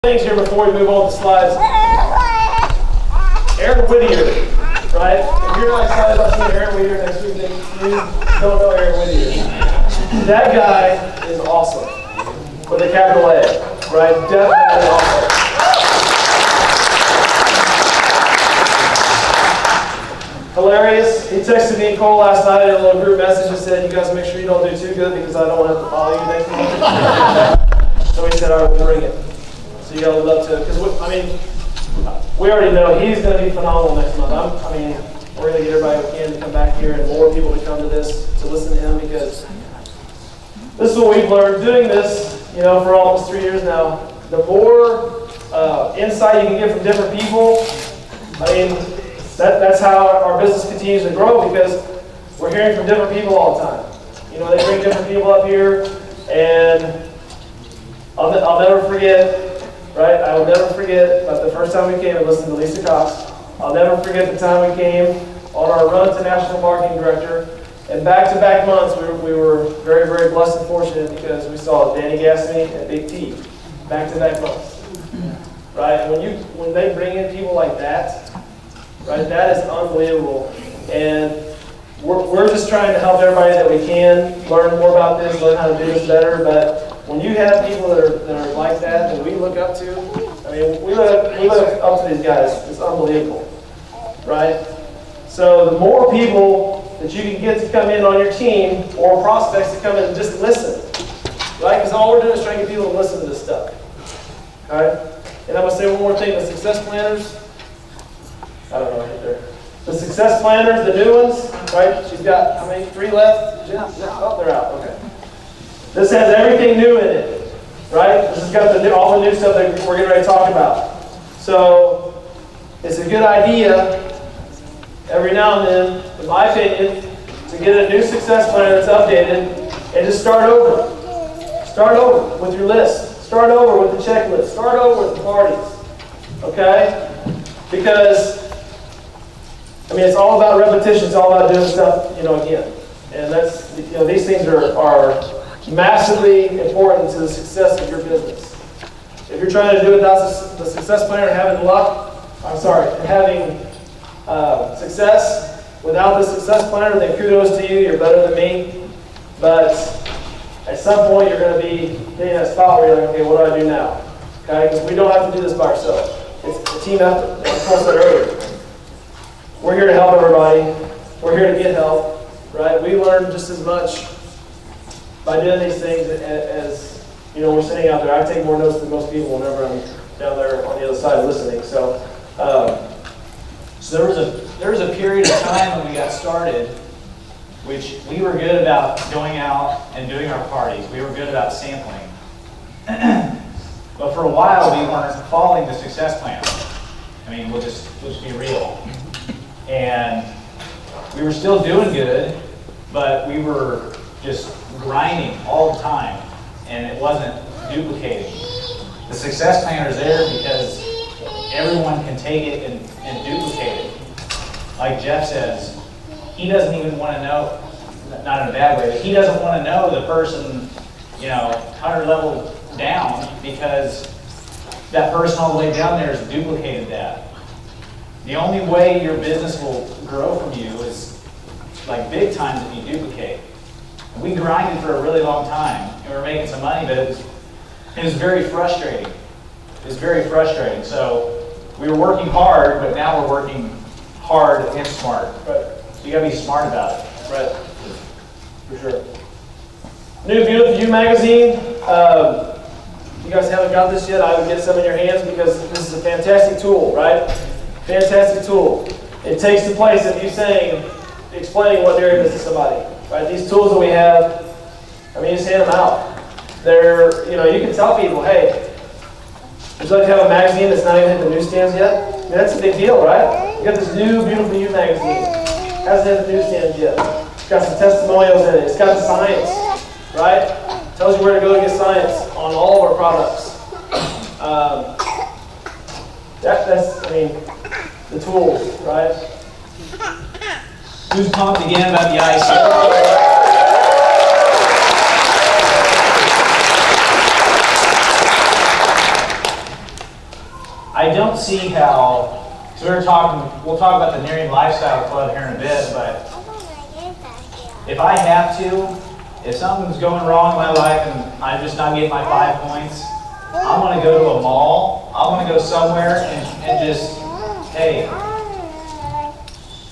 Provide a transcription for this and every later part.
Things here before we move on to slides. Aaron Whittier, right? If you're not excited about seeing Aaron Whittier next week, then you don't know Aaron Whittier. That guy is awesome with a capital A, right? Definitely awesome. Hilarious. He texted me and Cole last night in a little group message and said, "You guys make sure you don't do too good because I don't want to have to follow you next week." So he said, "I will bring it." So you gotta love to, because we already know he's going to be phenomenal next month. We're going to get everybody we can to come back here and more people to come to this to listen to him, because this is what we've learned doing this, for almost 3 years now. The more insight you can get from different people, that's how our business continues to grow, because we're hearing from different people all the time. They bring different people up here, and I'll never forget. Right? I will never forget about the first time we came and listened to Lisa Cox. I'll never forget the time we came on our run to National Marketing Director. And back-to-back months, we were very, very blessed and fortunate because we saw Danny Gassney and Big T. Back-to-back months. Right? And when they bring in people like that, right, that is unbelievable. And we're just trying to help everybody that we can learn more about this, learn how to do this better. But when you have people that are like that we look up to, we look up to these guys. It's unbelievable, right? So the more people that you can get to come in on your team, or prospects to come in and just listen, right? Because all we're doing is trying to get people to listen to this stuff, okay? And I'm going to say one more thing. The success planners, I don't know right there. The success planners, the new ones, right? She's got, how many? 3 left? Oh, they're out. Okay. This has everything new in it, right? This has got all the new stuff that we're getting ready to talk about. So it's a good idea every now and then, in my opinion, to get a new success plan that's updated and just start over. Start over with your list. Start over with the checklist. Start over with the parties. Okay? Because it's all about repetition. It's all about doing stuff, again. And that's, these things are massively important to the success of your business. If you're trying to do it without the success planner and having success without the success planner, then kudos to you. You're better than me. But at some point, you're going to be hitting that spot where you're like, okay, what do I do now? Okay, because we don't have to do this by ourselves. It's a team effort, like Cole said earlier. We're here to help everybody. We're here to get help, right? We learn just as much by doing these things as we're sitting out there. I take more notes than most people whenever I'm down there on the other side listening. So there was a period of time when we got started, which we were good about going out and doing our parties. We were good about sampling. But for a while, we weren't following the success plan. We'll just be real. And we were still doing good, but we were just grinding all the time, and it wasn't duplicating. The success planner is there because everyone can take it and duplicate it. Like Jeff says, he doesn't even want to know, not in a bad way, but he doesn't want to know the person, 100 level down, because that person all the way down there has duplicated that. The only way your business will grow from you is like big time if you duplicate. And we grinded for a really long time, and we were making some money, but it was very frustrating. It was very frustrating. So we were working hard, but now we're working hard and smart. Right. So you got to be smart about it. Right. For sure. New Beautiful You magazine. If you guys haven't got this yet, I would get some in your hands, because this is a fantastic tool, right? Fantastic tool. It takes the place of you explaining what Nerium is to somebody. Right? These tools that we have, just hand them out. They're, you can tell people, hey, would you like to have a magazine that's not even hit the newsstands yet? That's a big deal, right? You got this New Beautiful You magazine. Hasn't hit the newsstands yet. It's got some testimonials in it. It's got the science, right? Tells you where to go to get science on all of our products. That's the tools, right? Who's pumped again about the IC? I don't see how, so we'll talk about the Nerium Lifestyle Club here in a bit, but if I have to, if something's going wrong in my life and I'm just not getting my 5 points, I want to go to a mall, I want to go somewhere and just, hey,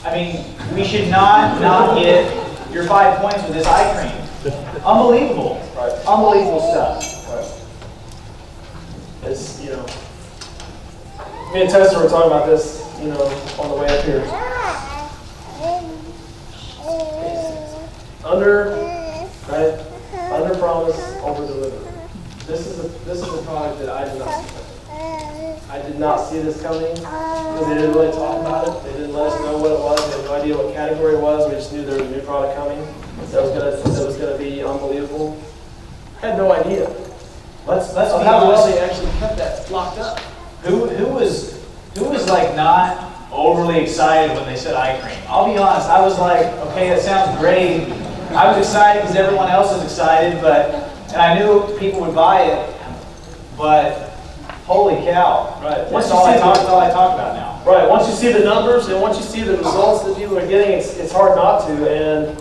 I mean, we should not get your 5 points with this eye cream. Unbelievable. Right. Unbelievable stuff. Right. It's, me and Tessa were talking about this, on the way up here. Under promise, over deliver. This is a product that I did not see coming. I did not see this coming because they didn't really talk about it. They didn't let us know what it was. We had no idea what category it was. We just knew there was a new product coming that was gonna be unbelievable. I had no idea. Let's be how well honest. they actually kept that locked up. Who was like not overly excited when they said eye cream? I'll be honest, I was like, okay, that sounds great. I was excited because everyone else was excited, and I knew people would buy it, but holy cow. Right. That's all I talk about now. Right. Once you see the numbers and once you see the results that people are getting, it's hard not to. And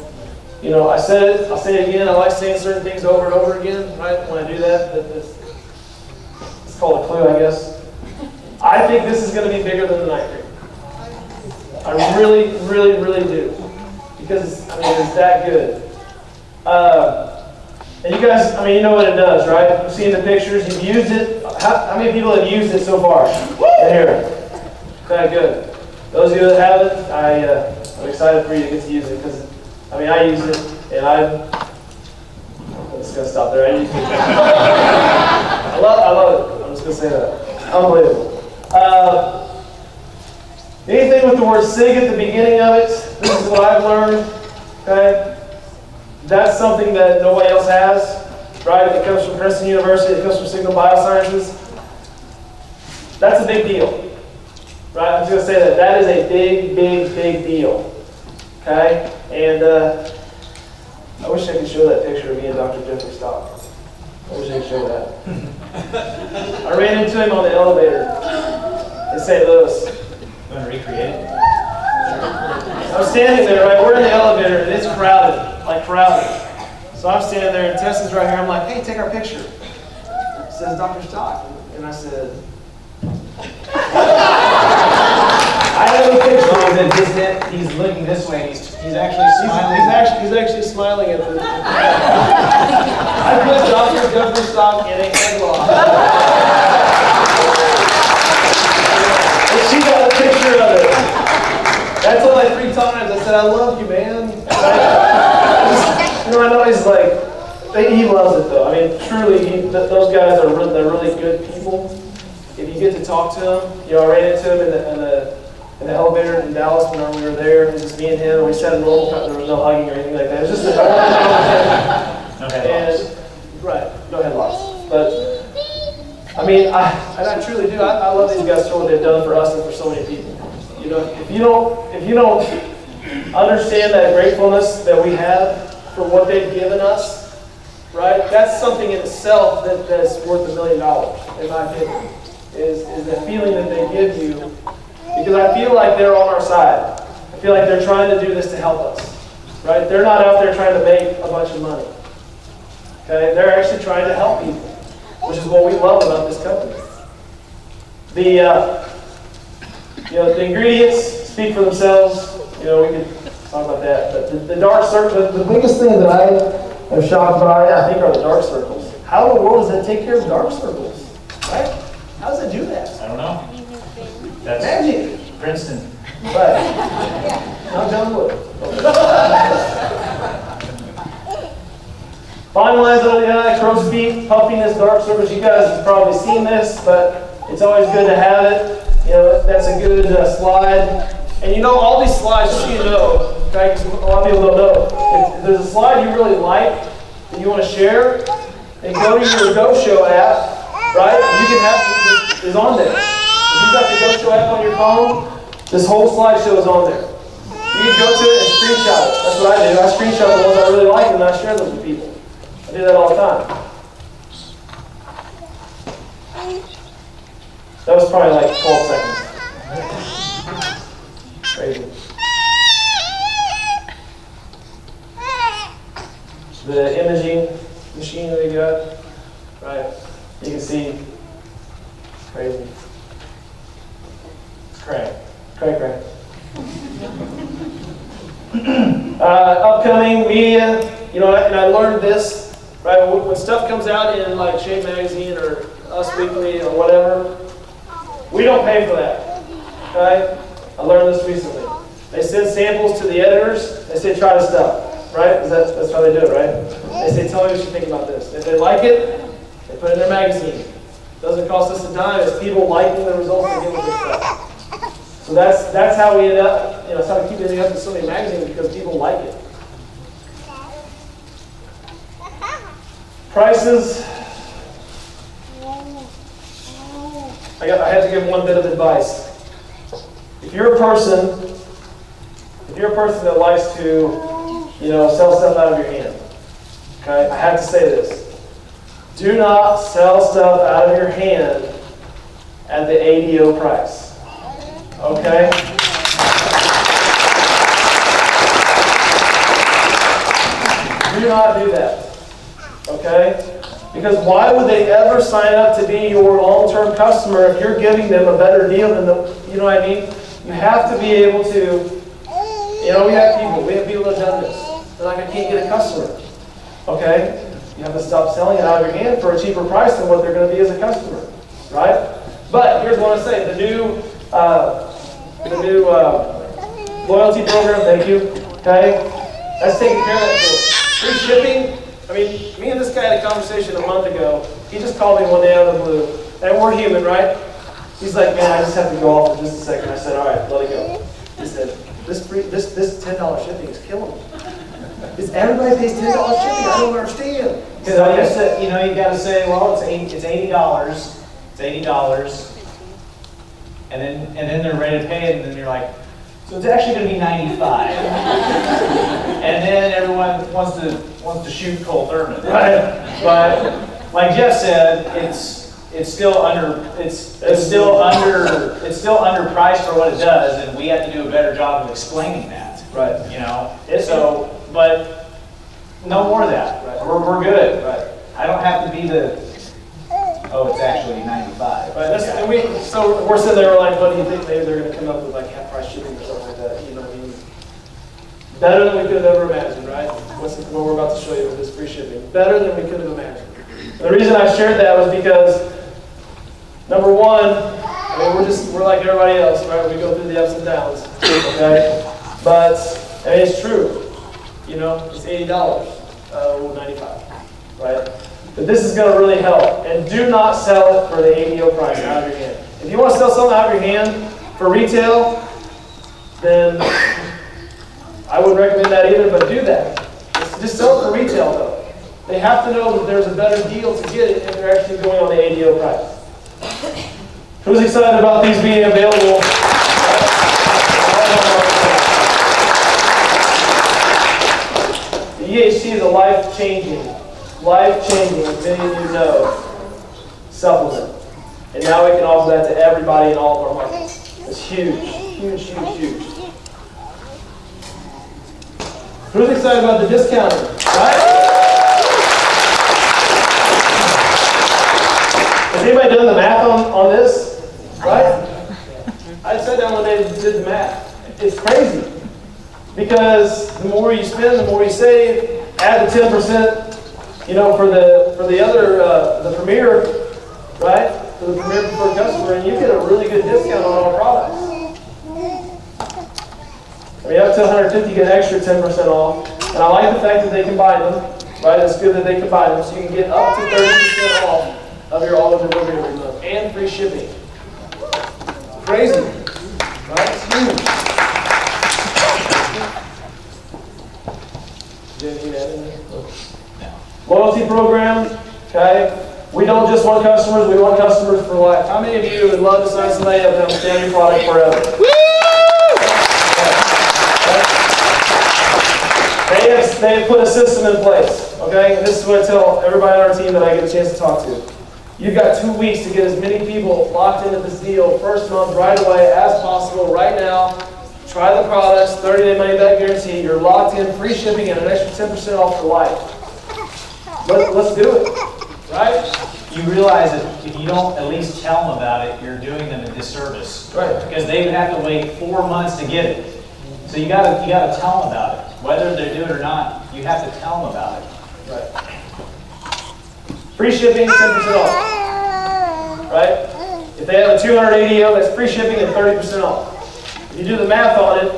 I said it, I'll say it again. I like saying certain things over and over again, right? When I do that, it's called a clue, I guess. I think this is going to be bigger than the night cream. I really, really, really do. Because, it's that good. And you guys, you know what it does, right? You've seen the pictures, you've used it. How many people have used it so far? In here. Okay, good. Those of you that haven't, I'm excited for you to get to use it because, I use it, and I'm just going to stop there. I use it. I love it. I'm just going to say that. Unbelievable. Anything with the word SIG at the beginning of it, this is what I've learned, okay? That's something that nobody else has, right? It comes from Princeton University, it comes from Signal Biosciences. That's a big deal, right? I'm just going to say that. That is a big, big, big deal, okay? And I wish I could show that picture of me and Dr. Jeffrey Stock. I wish I could show that. I ran into him on the elevator in St. Louis. You want to recreate it? I'm standing there, right? We're in the elevator, and it's crowded, like crowded. So I'm standing there, and Tessa's right here. I'm like, hey, take our picture. It says Dr. Stock. And I said, I have a picture. He's looking this way, and he's actually smiling. He's actually smiling at the. I put Dr. Jeffrey Stock in a headlock. And she got a picture of it. That's all like 3 times. I said, I love you, man. I know he's like, he loves it though. Truly, those guys they're really good people. If you get to talk to them, I ran into him in the elevator in Dallas when we were there. It was just me and him. We sat in a little, there was no hugging or anything like that. It was just a No headlocks. Right, no headlocks. But I truly do. I love these guys for what they've done for us and for so many people. If you don't understand that gratefulness that we have for what they've given us, right? That's something in itself that's worth $1 million, in my opinion. Is the feeling that they give you, because I feel like they're on our side. I feel like they're trying to do this to help us, right? They're not out there trying to make a bunch of money. Okay, they're actually trying to help people, which is what we love about this company. The ingredients speak for themselves. We could talk about that. But the dark circles, the biggest thing that I am shocked by, I think, are the dark circles. How in the world does that take care of dark circles? Right? How does it do that? I don't know. That's magic. Princeton. Right. Not John Wood. Finalize on the eye, crow's feet, puffiness, dark circles. You guys have probably seen this, but it's always good to have it. That's a good slide. And all these slides, just so you know, okay, because a lot of people don't know. If there's a slide you really like that you want to share, then go to your Go Show app, right? You can have it's on there. If you've got the Go Show app on your phone, this whole slideshow is on there. You can go to it and screenshot it. That's what I do. I screenshot the ones I really like and I share them with people. I do that all the time. That was probably like 12 seconds. Crazy. The imaging machine that we got, right? You can see, crazy. It's crack. Upcoming media, and I learned this, right? When stuff comes out in like Shape Magazine or Us Weekly or whatever, we don't pay for that, okay? I learned this recently. They send samples to the editors. They say, try this stuff, right? That's how they do it, right? They say, tell me what you think about this. If they like it, they put it in their magazine. It doesn't cost us a dime. It's people liking the results they get with this stuff. So that's how we end up, that's how we keep ending up in so many magazines, because people like it. Prices. I had to give one bit of advice. If you're a person that likes to, sell stuff out of your hand, okay? I have to say this. Do not sell stuff out of your hand at the ADO price. Okay? Do not do that. Okay? Because why would they ever sign up to be your long-term customer if you're giving them a better deal than you know what I mean? You have to be able to, we have people that have done this. They're like, I can't get a customer. Okay? You have to stop selling it out of your hand for a cheaper price than what they're going to be as a customer. Right? But here's what I say. The new loyalty program, thank you. Okay? That's taking care of that for free shipping. I mean, me and this guy had a conversation a month ago. He just called me one day out of the blue. And we're human, right? He's like, man, I just have to go off for just a second. I said, all right, let it go. He said, this $10 shipping is killing me. Everybody pays $10 shipping. I don't understand. So you got to say, well, it's $80. It's $80, and then they're ready to pay it, and then you're like, so it's actually going to be $95. And then everyone wants to shoot Cole Thurman. Right. But like Jeff said, it's still underpriced for what it does, and we have to do a better job of explaining that. Right. But no more of that. Right. We're good. Right. I don't have to be it's actually 95. Right. So we're sitting there like, what do you think? Maybe they're going to come up with like half price shipping or something like that. You know what I mean? Better than we could have ever imagined, right? What we're about to show you with this free shipping. Better than we could have imagined. The reason I shared that was because, number one, we're like everybody else, right? We go through the ups and downs, okay? But it's true. It's $80, $95, right? But this is going to really help. And do not sell it for the ADO price out of your hand. If you want to sell something out of your hand for retail, then I wouldn't recommend that either, but do that. Just sell it for retail, though. They have to know that there's a better deal to get it if they're actually going on the ADO price. Who's excited about these being available? The EHC is a life-changing, as many of you know, supplement. And now we can offer that to everybody in all of our markets. It's huge, huge, huge, huge. Who's excited about the discounting, right? Has anybody done the math on this? Right? I sat down one day and did the math. It's crazy. Because the more you spend, the more you save. Add the 10%, for the other, the Premier, right? For the Premier Preferred Customer, and you get a really good discount on all products. Up to 150, you get an extra 10% off. And I like the fact that they combine them, right? It's good that they combine them, so you can get up to 30% off of your auto delivery every month, and free shipping. Crazy, right? It's huge. Loyalty program, okay? We don't just want customers, we want customers for life. How many of you would love to sign somebody up and have a standard product forever? They have put a system in place, okay? And this is what I tell everybody on our team that I get a chance to talk to. You've got 2 weeks to get as many people locked into this deal first month right away as possible right now. Try the products, 30-day money-back guarantee. You're locked in, free shipping, and an extra 10% off for life. Let's do it, right? You realize that if you don't at least tell them about it, you're doing them a disservice. Right. Because they would have to wait 4 months to get it. So you gotta tell them about it. Whether they do it or not, you have to tell them about it. Right. Free shipping, 10% off. Right? If they have a 200 ADO, that's free shipping and 30% off. If you do the math on it,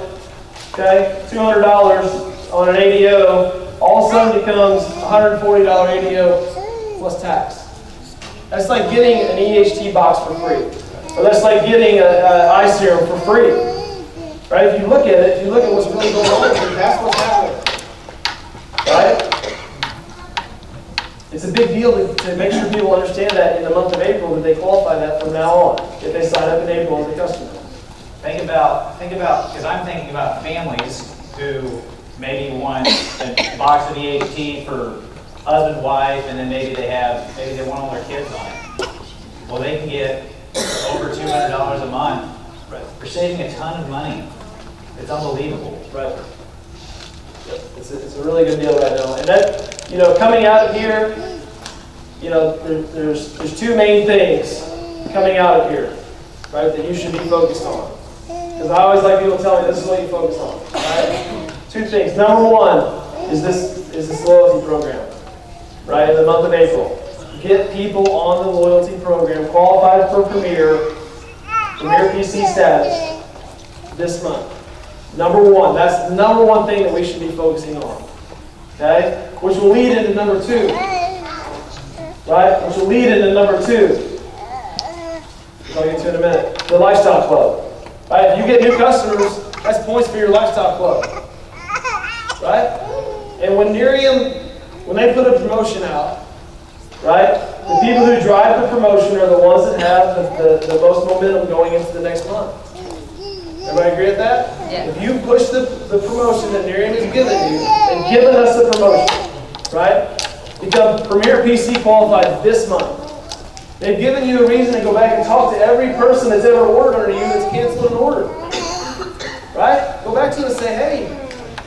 okay, $200 on an ADO, all of a sudden becomes $140 ADO plus tax. That's like getting an EHT box for free. Or that's like getting an eye serum for free. Right? If you look at it, if you look at what's really going on here, that's what's happening. Right? It's a big deal to make sure people understand that in the month of April that they qualify that from now on, if they sign up in April as a customer. Think about, because I'm thinking about families who maybe want a box of EHT for husband, wife, and then maybe they want all their kids on it. Well, they can get over $200 a month. Right. They're saving a ton of money. It's unbelievable. Right. It's a really good deal right now. And that, coming out of here, there's two main things coming out of here, right, that you should be focused on. Because I always like people to tell me this is what you focus on. Right? Two things. Number one is this loyalty program, right, in the month of April. Get people on the loyalty program, qualified for Premier PC status this month. Number one. That's the number one thing that we should be focusing on. Okay? Which will lead into number two. Right? Which will lead into number two. Which I'll get to in a minute. The Lifestyle Club. Right? If you get new customers, that's points for your Lifestyle Club. Right? And when Nerium, when they put a promotion out, right? The people who drive the promotion are the ones that have the most momentum going into the next month. Everybody agree with that? Yeah. If you push the promotion that Nerium has given you and given us the promotion, right? Become Premier PC qualified this month. They've given you a reason to go back and talk to every person that's ever ordered under you that's canceled an order. Right? Go back to them and say, hey,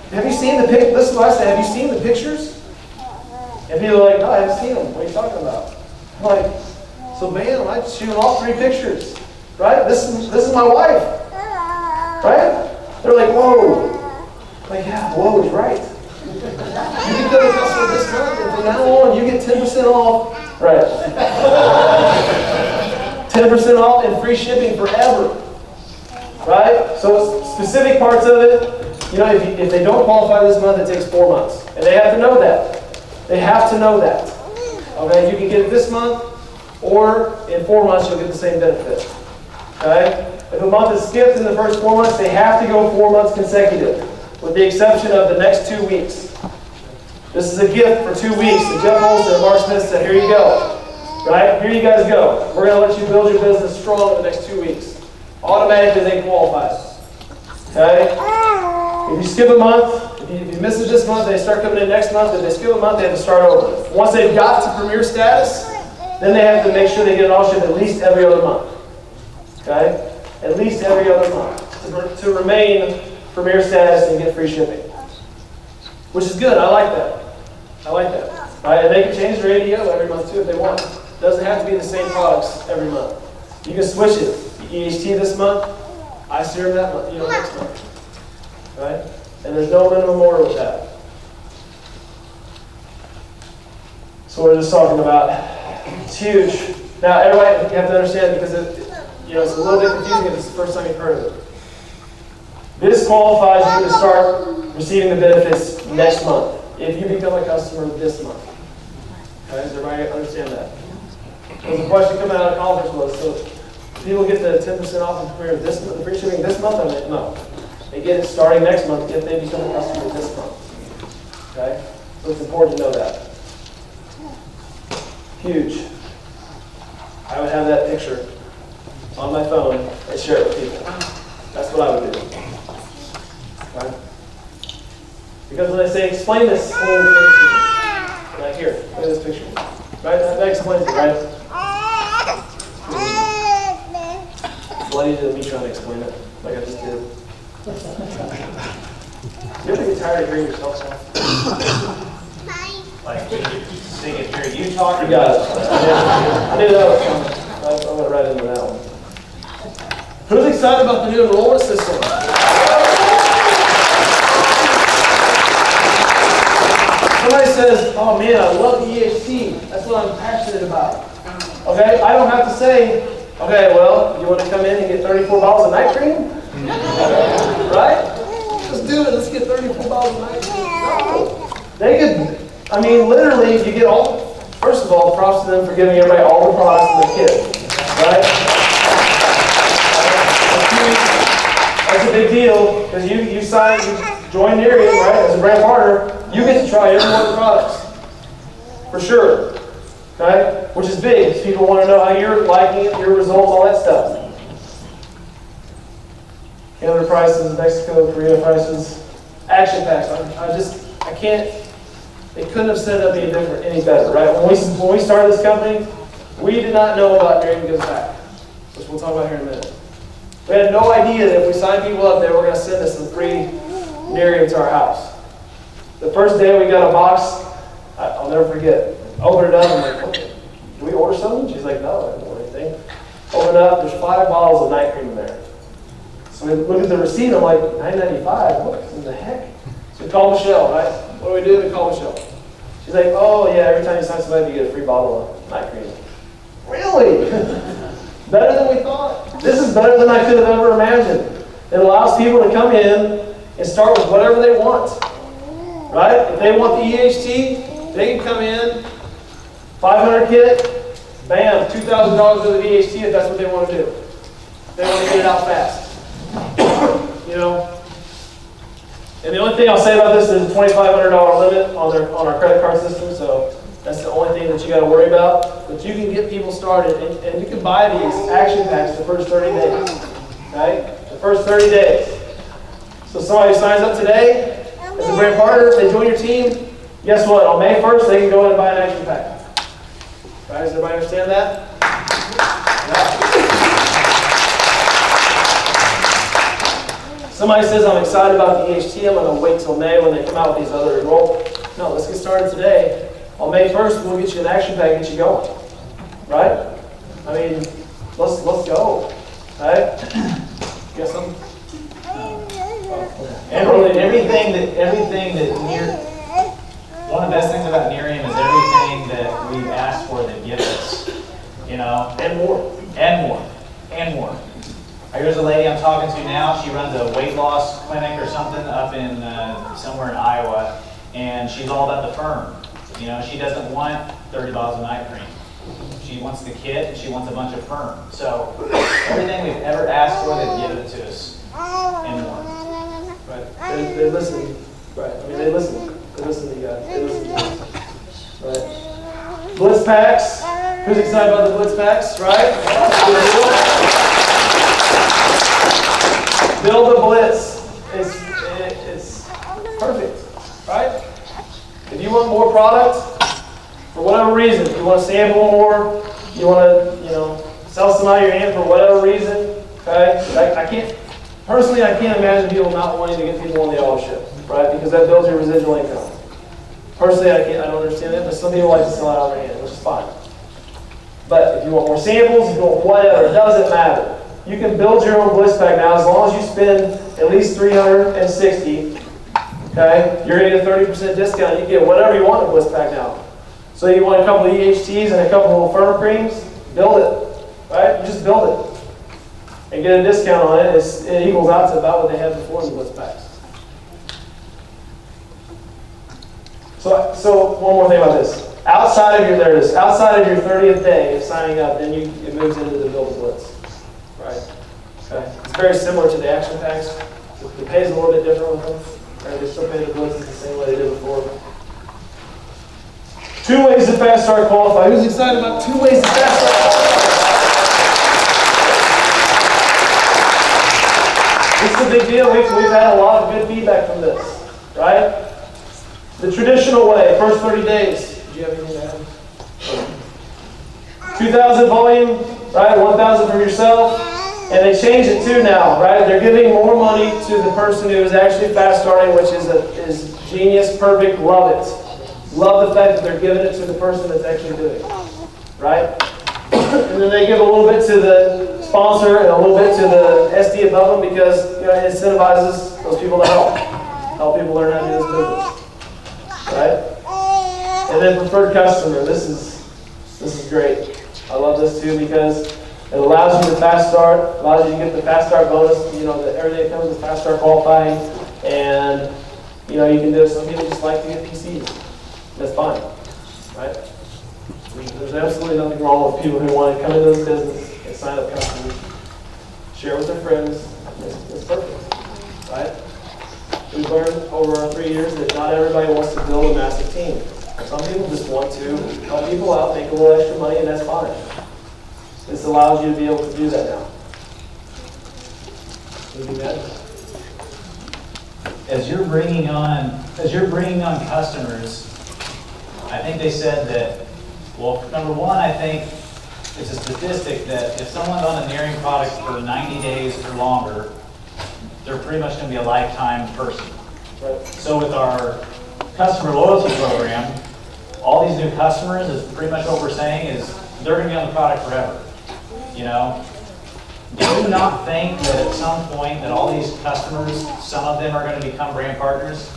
have you seen the pictures? This is what I say, have you seen the pictures? And people are like, no, I haven't seen them. What are you talking about? I'm like, so man, I shoot all 3 pictures. Right? This is my wife. Right? They're like, whoa. I'm like, yeah, whoa is right. You can go to customer this month, and from now on, you get 10% off. Right. 10% off and free shipping forever. Right? So specific parts of it, if they don't qualify this month, it takes 4 months. And they have to know that. They have to know that. Okay? You can get it this month, or in 4 months, you'll get the same benefit. Okay? If a month is skipped in the first 4 months, they have to go 4 months consecutive, with the exception of the next 2 weeks. This is a gift for 2 weeks. And Jeff Olson and Mark Smith said, here you go. Right? Here you guys go. We're going to let you build your business strong in the next 2 weeks. Automatically, they qualify. Okay? If you skip a month, if you miss it this month, they start coming in next month. If they skip a month, they have to start over. Once they've got to Premier status, then they have to make sure they get an auto ship at least every other month. Okay? At least every other month to remain Premier status and get free shipping. Which is good. I like that. I like that. Right? And they can change their ADO every month too if they want. It doesn't have to be the same products every month. You can switch it. EHT this month, eye serum that month, next month. Right? And there's no minimum order with that. So we're just talking about, it's huge. Now everybody, you have to understand because it's a little bit confusing if it's the first time you've heard of it. This qualifies you to start receiving the benefits next month if you become a customer this month. Okay, does everybody understand that? Because the question coming out of the conference was, so people get the 10% off of Premier this month, the free shipping this month? I'm like, no. They get it starting next month if they become a customer this month. Okay? So it's important to know that. Huge. I would have that picture on my phone and share it with people. That's what I would do. Okay? Because when I say explain this whole thing to me, right here, look at this picture. Right? That explains it, right? bloody to me trying to explain it, like I just did. You ever get tired of hearing yourself talk? Like, they can hear you talk. You got it. I knew that was coming. I'm going to write into that one. Who's excited about the new enrollment system? Somebody says, oh man, I love the EHT. That's what I'm passionate about. Okay, I don't have to say, okay, well, you want to come in and get 34 bottles of night cream? Right? Let's do it. Let's get 34 bottles of night cream. No. They could, I mean, literally, you get all, first of all, props to them for giving everybody all the products to their kids. Right? That's a big deal, because you join Nerium, right, as a brand partner, you get to try every one of the products. For sure. Okay? Which is big, because people want to know how you're liking it, your results, all that stuff. Canada prices, Mexico, Korea prices, action packs. I can't, they couldn't have set it up any better, right? When we started this company, we did not know about Nerium Gives Back, which we'll talk about here in a minute. We had no idea that if we signed people up, they were going to send us some free Nerium to our house. The first day we got a box, I'll never forget. Open it up, I'm like, okay, do we order something? She's like, no, I didn't order anything. Open it up, there's 5 bottles of night cream in there. So we look at the receipt, I'm like, $9.95, what in the heck? So we call Michelle, right? What do we do? We call Michelle. She's like, oh yeah, every time you sign somebody, you get a free bottle of night cream. Really? Better than we thought. This is better than I could have ever imagined. It allows people to come in and start with whatever they want. Right? If they want the EHT, they can come in, 500 kit, bam, $2,000 worth of EHT if that's what they want to do. They want to get it out fast. You know? And the only thing I'll say about this is a $2,500 limit on our credit card system, so that's the only thing that you got to worry about. But you can get people started, and you can buy these action packs the first 30 days. Right? The first 30 days. So somebody signs up today as a brand partner, if they join your team, guess what? On May 1st, they can go ahead and buy an action pack. Right? Does everybody understand that? Yeah. Somebody says, I'm excited about the EHT, I'm going to wait till May when they come out with these other enroll. No, let's get started today. On May 1st, we'll get you an action pack and get you going. Right? I mean, let's go. Right? Got something? Everything that one of the best things about Nerium is everything that we've asked for they give us. You know? And more. And more. And more. Here's a lady I'm talking to now. She runs a weight loss clinic or something up in somewhere in Iowa, and she's all about the firm. You know, she doesn't want 30 bottles of night cream. She wants the kit, and she wants a bunch of firm. So everything we've ever asked for, they've given it to us and more. Right. They listen. Right. I mean, they listen. They listen to you guys. They listen to us. Right. Blitz packs. Who's excited about the blitz packs? Right. Build a blitz. It's perfect. Right. If you want more product, for whatever reason, you want to sample more, you want to, sell some out of your hand for whatever reason. Okay. Personally, I can't imagine people not wanting to get people on the auto ship, right? Because that builds your residual income. Personally, I don't understand that, but some people like to sell it out of their hand, which is fine. But if you want more samples, if you want whatever, it doesn't matter. You can build your own bliss pack now as long as you spend at least $360. Okay, you're going to get a 30% discount. You can get whatever you want in a bliss pack now. So you want a couple of EHTs and a couple of firm creams, build it, right? You just build it. And get a discount on it. It equals out to about what they had before in the blitz packs. So one more thing about this. Outside of your 30th day of signing up, then it moves into the build a blitz. Right? Okay. It's very similar to the action packs. The pay is a little bit different with them. Right? They still pay the blitzes the same way they did before. 2 ways to fast start qualify. Who's excited about 2 ways to fast start qualify? This is a big deal. We've had a lot of good feedback from this, right? The traditional way, first 30 days. Did you have anything to add? 2,000 volume, right? 1,000 from yourself, and they changed it too now, right? They're giving more money to the person who is actually fast starting, which is genius, perfect, love it. Love the fact that they're giving it to the person that's actually doing it, right? And then they give a little bit to the sponsor and a little bit to the SD above them because it incentivizes those people to help people learn how to do this business, right? And then preferred customer. This is great. I love this too because it allows you to fast start, allows you to get the fast start bonus. That everything that comes with fast start qualifying, and you can do. Some people just like to get PCs. That's fine, right? There's absolutely nothing wrong with people who want to come into this business and sign up customers, share with their friends. It's perfect, right? We've learned over our 3 years that not everybody wants to build a massive team. Some people just want to help people out, make a little extra money, and that's fine. This allows you to be able to do that now. Anything to add? As you're bringing on customers, I think they said that, well, number one, I think it's a statistic that if someone's on a Nerium product for 90 days or longer, they're pretty much going to be a lifetime person. Right. So with our customer loyalty program, all these new customers is pretty much what we're saying is they're going to be on the product forever. Do you not think that at some point that all these customers, some of them are going to become brand partners?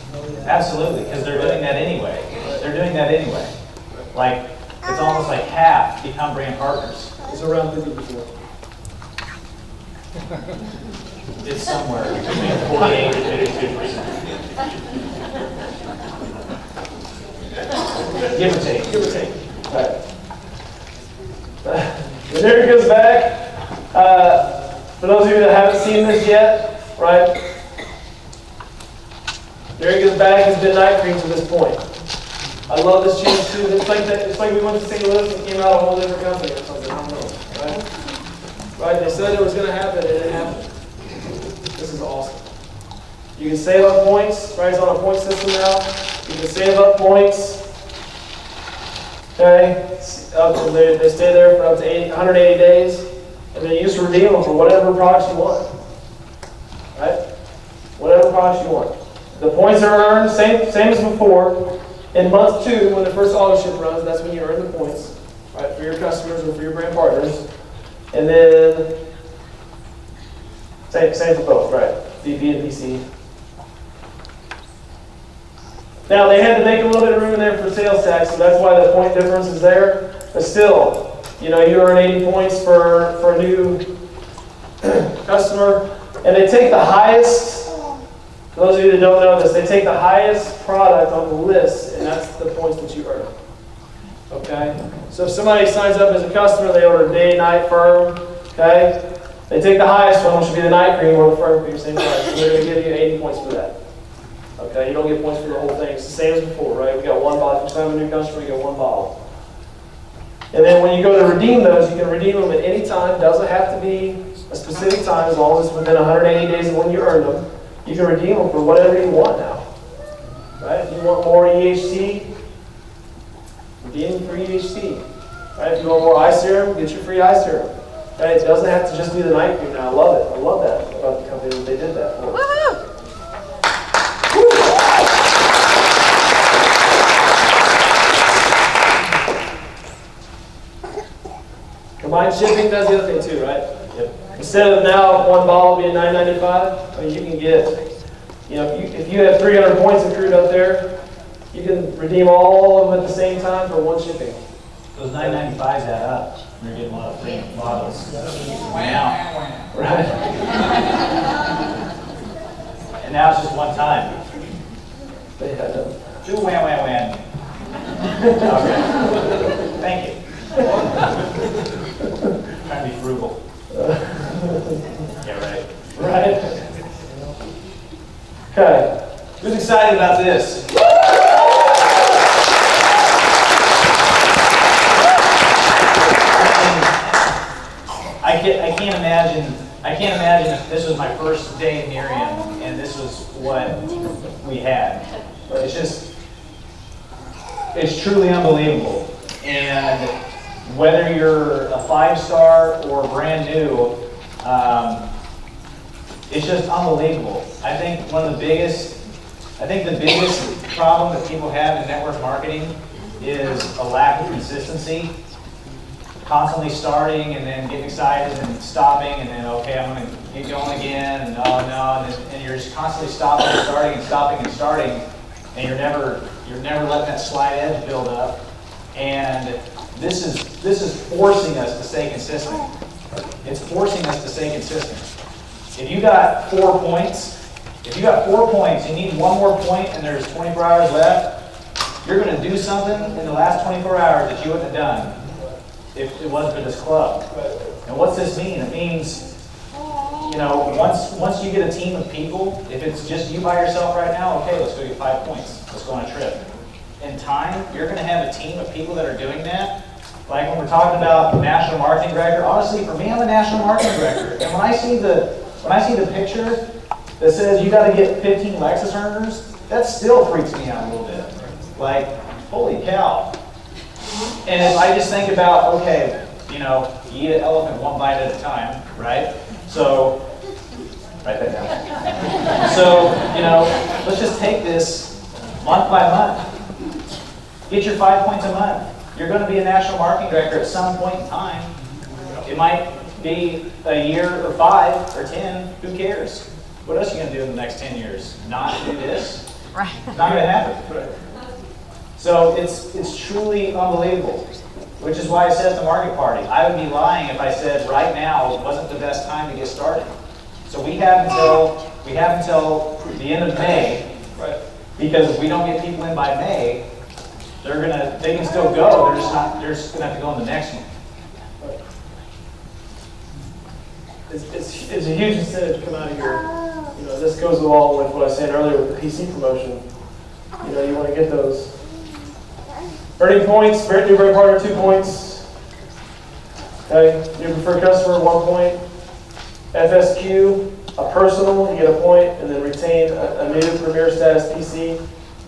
Absolutely, because they're doing that anyway. Like, it's almost like half become brand partners. It's around 50%. It's somewhere between 48 and 52%. Give or take. Give or take. All right. When Eric goes back, for those of you that haven't seen this yet, right? Nerium's back has been night cream to this point. I love this change too. It's like we went to St. Louis and came out a whole different company or something. I don't know, right? Right? They said it was going to happen, and it happened. This is awesome. You can save up points, right? It's on a point system now. You can save up points. Okay, they stay there for up to 180 days, and then you just redeem them for whatever products you want. Right? Whatever products you want. The points are earned, same as before. In month 2, when the first auto ship runs, that's when you earn the points, right, for your customers or for your brand partners. And then, same for both, right? VP and PC. Now, they had to make a little bit of room in there for sales tax, so that's why the point difference is there. But still, you earn 80 points for a new customer. And they take the highest, for those of you that don't know this, they take the highest product on the list, and that's the points that you earn. Okay? So if somebody signs up as a customer, they order day, night, firm, okay? They take the highest one, which would be the night cream or the firm cream, same price. And they're going to give you 80 points for that. Okay, you don't get points for the whole thing. It's the same as before, right? We got one bottle. If you sign up a new customer, you get one bottle. And then when you go to redeem those, you can redeem them at any time. Doesn't have to be a specific time, as long as it's within 180 days of when you earned them. You can redeem them for whatever you want now. Right? If you want more EHT, redeem them for EHT. Right? If you want more eye serum, get your free eye serum. Right? It doesn't have to just be the night cream now. I love it. I love that about the company that they did that for. Woohoo! Combined shipping does the other thing too, right? Yep. Instead of now one bottle being $9.95, I mean, you can get, if you have 300 points accrued up there, you can redeem all of them at the same time for one shipping. Those $9.95s add up. You're getting one of 3 bottles. Wow. Right. And now it's just one time. They had them. Do wham. Okay. Thank you. Trying to be frugal. Yeah, right. Right. Okay. Who's excited about this? I can't imagine if this was my first day in Nerium and this was what we had. It's truly unbelievable. And whether you're a 5-star or brand new, It's just unbelievable. I think the biggest problem that people have in network marketing is a lack of consistency. Constantly starting and then getting excited and stopping and then, okay, I'm going to keep going again, and oh no, and you're just constantly stopping and starting and stopping and starting, and you're never letting that slight edge build up. And this is forcing us to stay consistent. It's forcing us to stay consistent. If you got 4 points, you need one more point and there's 24 hours left, you're going to do something in the last 24 hours that you wouldn't have done if it wasn't for this club. And what's this mean? It means, once you get a team of people, if it's just you by yourself right now, okay, let's go get 5 points. Let's go on a trip. In time, you're going to have a team of people that are doing that. Like when we're talking about national marketing director, honestly, for me, I'm a national marketing director. And when I see the picture that says you got to get 15 Lexus earners, that still freaks me out a little bit. Like, holy cow. And if I just think about, okay, you eat an elephant one bite at a time, right? So, write that down. So, let's just take this month by month. Get your 5 points a month. You're going to be a national marketing director at some point in time. It might be a year or 5 or 10. Who cares? What else are you going to do in the next 10 years? Not do this? Right. It's not going to happen. Right. So it's truly unbelievable, which is why I said at the market party, I would be lying if I said right now wasn't the best time to get started. So we have until the end of May, right? Because if we don't get people in by May, they can still go. They're just gonna have to go on the next one. Right. It's a huge incentive to come out of here. This goes along with what I said earlier with the PC promotion. You want to get those. Earning points, new brand partner, 2 points. Okay, new preferred customer, 1 point. FSQ, a personal, you get a point, and then retain a new premier status PC.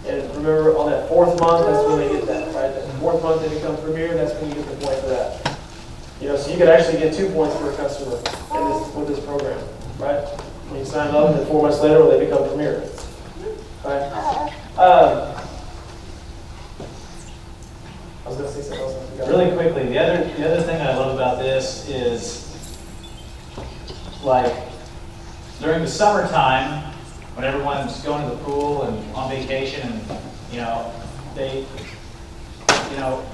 And remember, on that 4th month, that's when they get that, right? That 4th month they become premier, that's when you get the point for that. So you could actually get 2 points per customer with this program, right? When you sign up, and then 4 months later, they become premier. Right? I was going to say something else. I forgot. Really quickly, the other thing I love about this is, like, during the summertime, when everyone's going to the pool and on vacation, and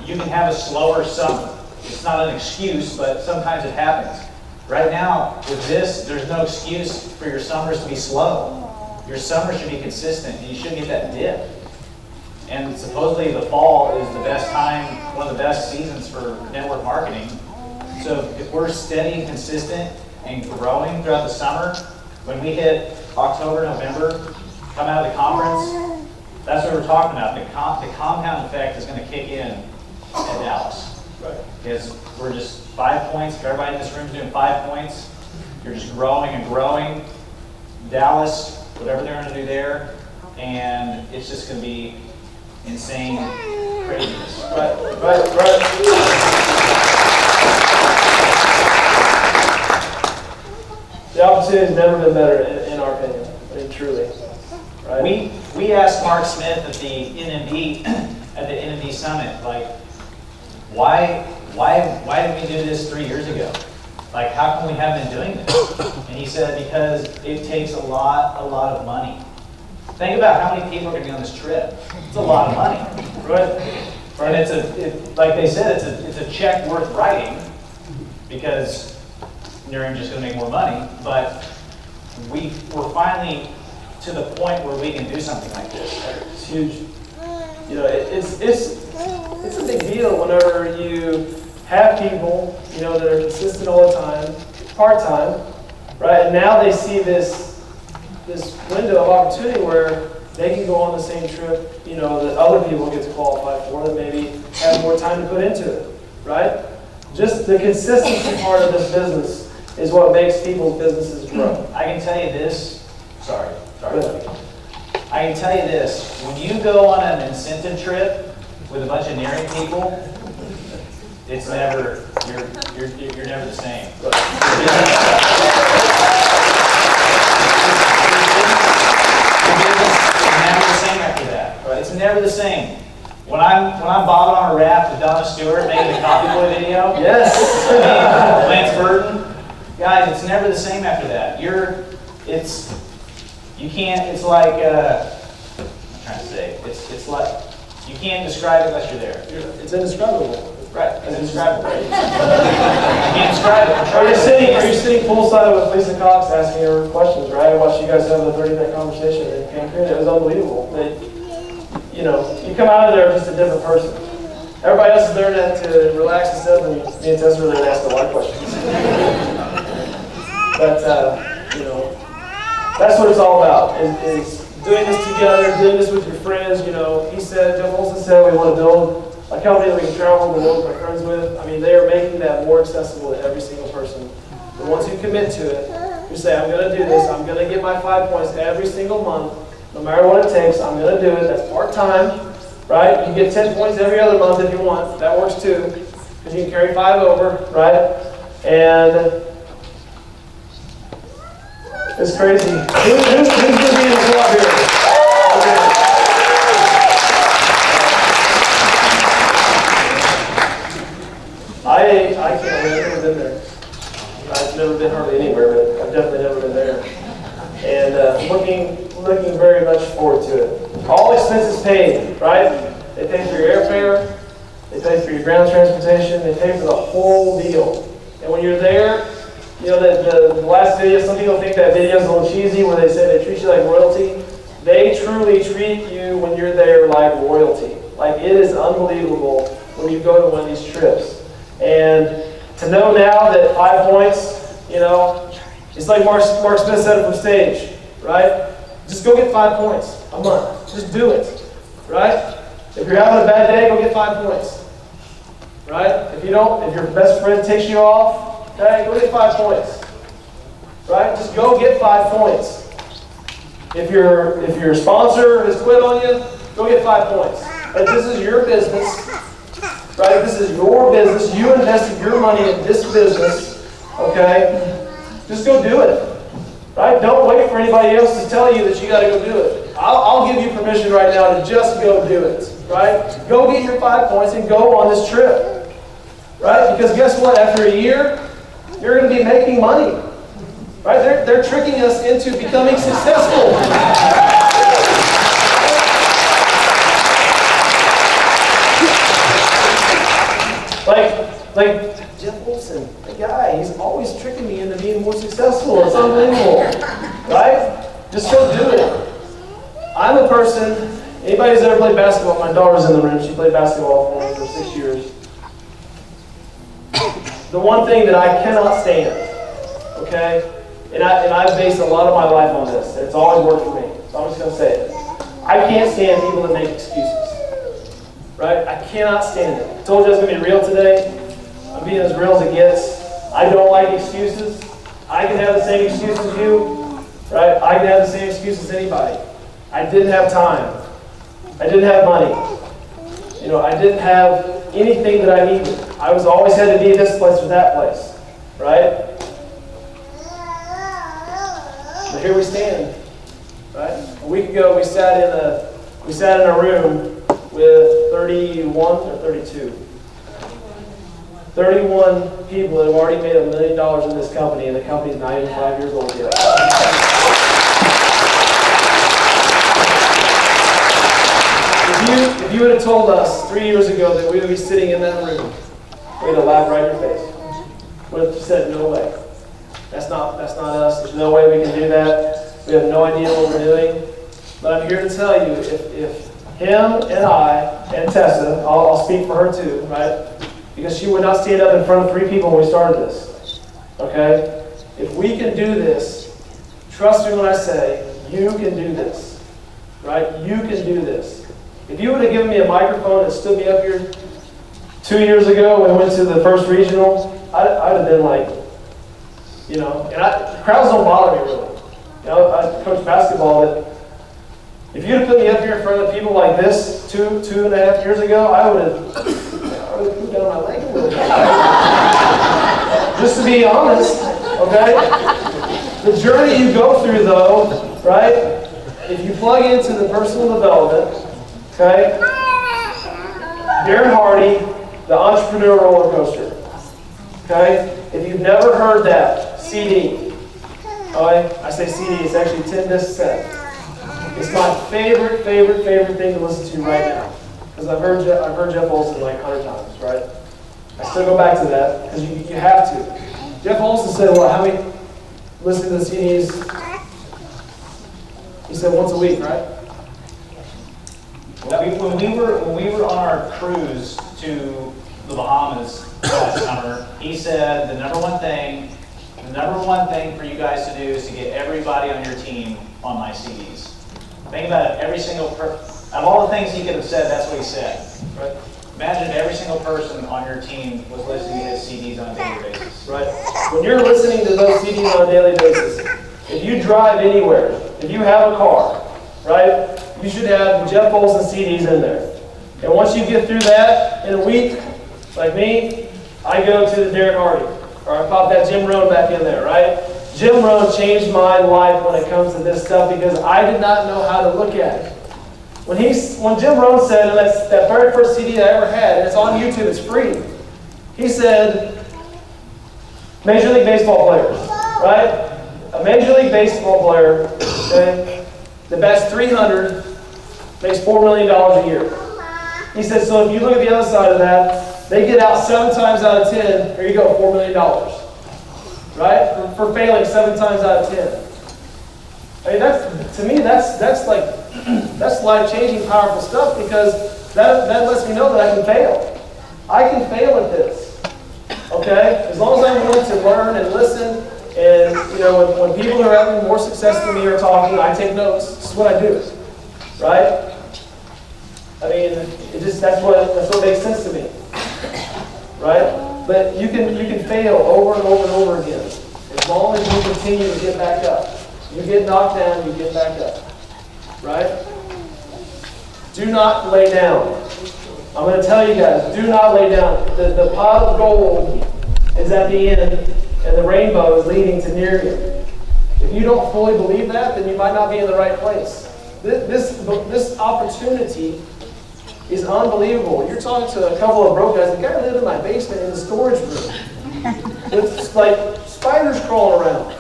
you can have a slower summer. It's not an excuse, but sometimes it happens. Right now, with this, there's no excuse for your summers to be slow. Your summer should be consistent, and you shouldn't get that dip. And supposedly the fall is the best time, one of the best seasons for network marketing. So if we're steady and consistent and growing throughout the summer, when we hit October, November, come out of the conference, that's what we're talking about. The compound effect is going to kick in at Dallas. Right. Because we're just 5 points. If everybody in this room is doing 5 points, you're just growing and growing. Dallas, whatever they're going to do there, and it's just going to be insane craziness. Right. The opportunity has never been better, in our opinion. I mean, truly. Right? We asked Mark Smith at the NMD Summit, like, why did we do this 3 years ago? Like, how come we haven't been doing this? And he said, because it takes a lot of money. Think about how many people are going to be on this trip. It's a lot of money, right? And like they said, it's a check worth writing because Nerium's just going to make more money. But we're finally to the point where we can do something like this. It's huge. It's a big deal whenever you have people, that are consistent all the time, part-time, right? And now they see this window of opportunity where they can go on the same trip, that other people get to qualify for, that maybe have more time to put into it, right? Just the consistency part of this business is what makes people's businesses grow. I can tell you this. Sorry. I can tell you this. When you go on an incentive trip with a bunch of Nerium people, it's never, you're never the same. it's never the same after that. You can't, it's like, I'm trying to say, it's like, you can't describe it unless you're there. It's indescribable. Right, it's indescribable. You can't describe it. Are you sitting poolside with Lisa Cox asking her questions, right? I watched you guys have a 30-minute conversation in Cancun. It was unbelievable. You come out of there just a different person. Everybody else is there to relax and stuff, and me and Tessa really ask a lot of questions. But, that's what it's all about, is doing this together, doing this with your friends. He said, Jeff Olson said, we want to build a company that we can travel the world with my friends with. I mean, they are making that more accessible to every single person. The ones who commit to it, who say, I'm going to do this, I'm going to get my 5 points every single month, no matter what it takes, I'm going to do it. That's part-time, right? You get 10 points every other month if you want. That works too, because you can carry 5 over, right? And it's crazy. Who's going to be in the club here? Okay. I can't believe I've never been there. I've never been hardly anywhere, but I've definitely never been there. And looking very much forward to it. All expenses paid, right? They pay for your airfare, they pay for your ground transportation, they pay for the whole deal. And when you're there, the last video, some people think that video is a little cheesy where they say they treat you like royalty. They truly treat you when you're there like royalty. Like, it is unbelievable when you go to one of these trips. And to know now that 5 points, it's like Mark Smith said it from stage, right? Just go get 5 points a month. Just do it, right? If you're having a bad day, go get 5 points, right? If your best friend takes you off, okay, go get 5 points, right? Just go get 5 points. If your sponsor has quit on you, go get 5 points. Like, this is your business, right? This is your business. You invested your money in this business, okay? Just go do it, right? Don't wait for anybody else to tell you that you got to go do it. I'll give you permission right now to just go do it, right? Go get your 5 points and go on this trip, right? Because guess what? After a year, you're going to be making money, right? They're tricking us into becoming successful. Like Jeff Olson, the guy, he's always tricking me into being more successful. It's unbelievable, right? Just go do it. I'm a person, anybody who's ever played basketball, my daughter's in the room, she played basketball for me for 6 years. The one thing that I cannot stand, okay, and I've based a lot of my life on this, and it's always worked for me, so I'm just going to say it. I can't stand people that make excuses, right? I cannot stand it. I told you I was going to be real today. I'm being as real as it gets. I don't like excuses. I can have the same excuse as you, right? I can have the same excuse as anybody. I didn't have time. I didn't have money. I didn't have anything that I needed. I was always had to be this place or that place, right? But here we stand, right? A week ago we sat in a room with 31 or 32. 31 people that have already made $1 million in this company, and the company's not even 5 years old yet. If you would have told us 3 years ago that we would be sitting in that room, we would have laughed right in your face. We would have said, no way. That's not us. There's no way we can do that. We have no idea what we're doing. But I'm here to tell you, if him and I and Tessa, I'll speak for her too, right? Because she would not stand up in front of 3 people when we started this. Okay? If we can do this, trust me when I say, you can do this. Right? You can do this. If you would have given me a microphone and stood me up here 2 years ago when we went to the first regional, I'd have been like, and crowds don't bother me really. I coach basketball, but if you'd have put me up here in front of people like this 2.5 years ago, I would have put down my leg a little bit. Just to be honest, okay? The journey you go through though, right? If you plug into the personal development, okay? Darren Hardy, the entrepreneur roller coaster. Okay? If you've never heard that, CD. Okay? I say CD, it's actually 10 disc set. It's my favorite thing to listen to right now. Because I've heard Jeff Olson like 100 times, right? I still go back to that, because you have to. Jeff Olson said, well, how many listen to the CDs? He said once a week, right? When we were on our cruise to the Bahamas last summer, he said the number one thing for you guys to do is to get everybody on your team on my CDs. Think about it, every single out of all the things he could have said, that's what he said. Right. Imagine if every single person on your team was listening to his CDs on a daily basis. Right. When you're listening to those CDs on a daily basis, if you drive anywhere, if you have a car, right, you should have the Jeff Olson CDs in there. And once you get through that in a week, like me, I go to the Derek Hardy, or I pop that Jim Rohn back in there, right? Jim Rohn changed my life when it comes to this stuff because I did not know how to look at it. When Jim Rohn said, and that's that very first CD I ever had, and it's on YouTube, it's free. He said, Major League Baseball players, right? A Major League Baseball player, okay, that bats 300, makes $4 million a year. He said, so if you look at the other side of that, they get out 7 times out of 10, here you go, $4 million. Right? For failing 7 times out of 10. I mean, to me, that's like, that's life-changing, powerful stuff because that lets me know that I can fail. I can fail at this. Okay? As long as I'm willing to learn and listen, and you know, when people who are having more success than me are talking, I take notes. This is what I do. Right? I mean, that's what makes sense to me. Right? But you can fail over and over and over again. As long as you continue to get back up. You get knocked down, you get back up. Right? Do not lay down. I'm going to tell you guys, do not lay down. The pot of gold is at the end, and the rainbow is leading to Nerium. If you don't fully believe that, then you might not be in the right place. This opportunity is unbelievable. You're talking to a couple of broke guys. The guy lived in my basement in the storage room with like spiders crawling around.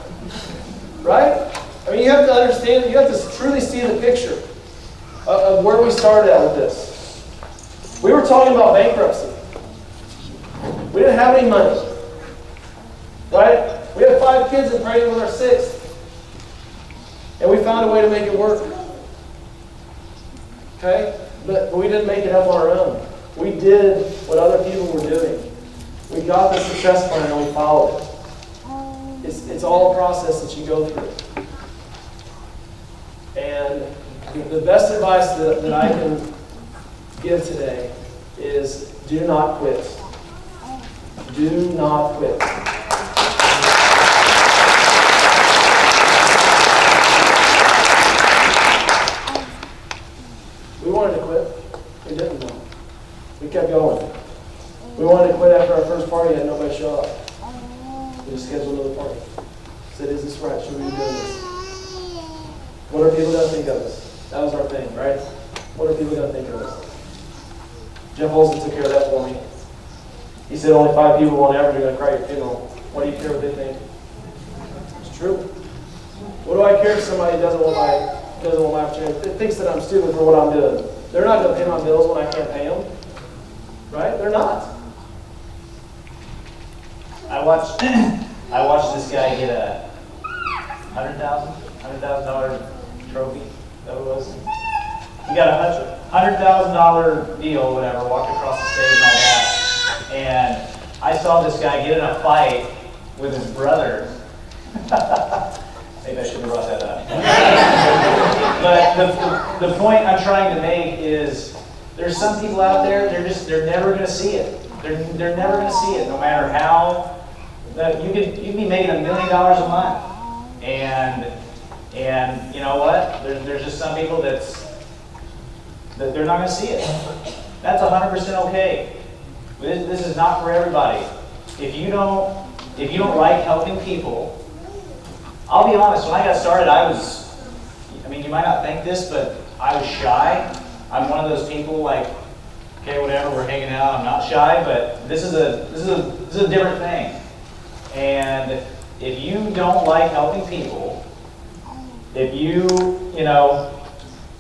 Right? I mean, you have to understand, you have to truly see the picture of where we started at with this. We were talking about bankruptcy. We didn't have any money. Right? We had 5 kids and praying with our 6th. And we found a way to make it work. Okay? But we didn't make it up on our own. We did what other people were doing. We got the success plan and we followed it. It's all a process that you go through. And the best advice that I can give today is do not quit. Do not quit. We wanted to quit. We didn't though. We kept going. We wanted to quit after our first party and nobody showed up. We just scheduled another party. Said, is this right? Should we be doing this? What are people going to think of us? That was our thing, right? What are people going to think of us? Jeff Olson took care of that for me. He said only 5 people on average are going to cry at your funeral. What do you care what they think? It's true. What do I care if somebody doesn't want my opportunity? Thinks that I'm stupid for what I'm doing. They're not going to pay my bills when I can't pay them. Right? They're not. I watched this guy get a $100,000 trophy. That was. He got a $100,000 deal, whatever. Walked across the stage and all that. And I saw this guy get in a fight with his brother. Maybe I shouldn't have brought that up. But the point I'm trying to make is there's some people out there, they're never going to see it. They're never going to see it, no matter how. You could be making $1 million a month, and you know what? There's just some people that they're not going to see it. That's 100% okay. This is not for everybody. If you don't like helping people, I'll be honest. When I got started, I mean, you might not think this, but I was shy. I'm one of those people like, okay, whatever, we're hanging out. I'm not shy, but this is a different thing. And if you don't like helping people, if you know,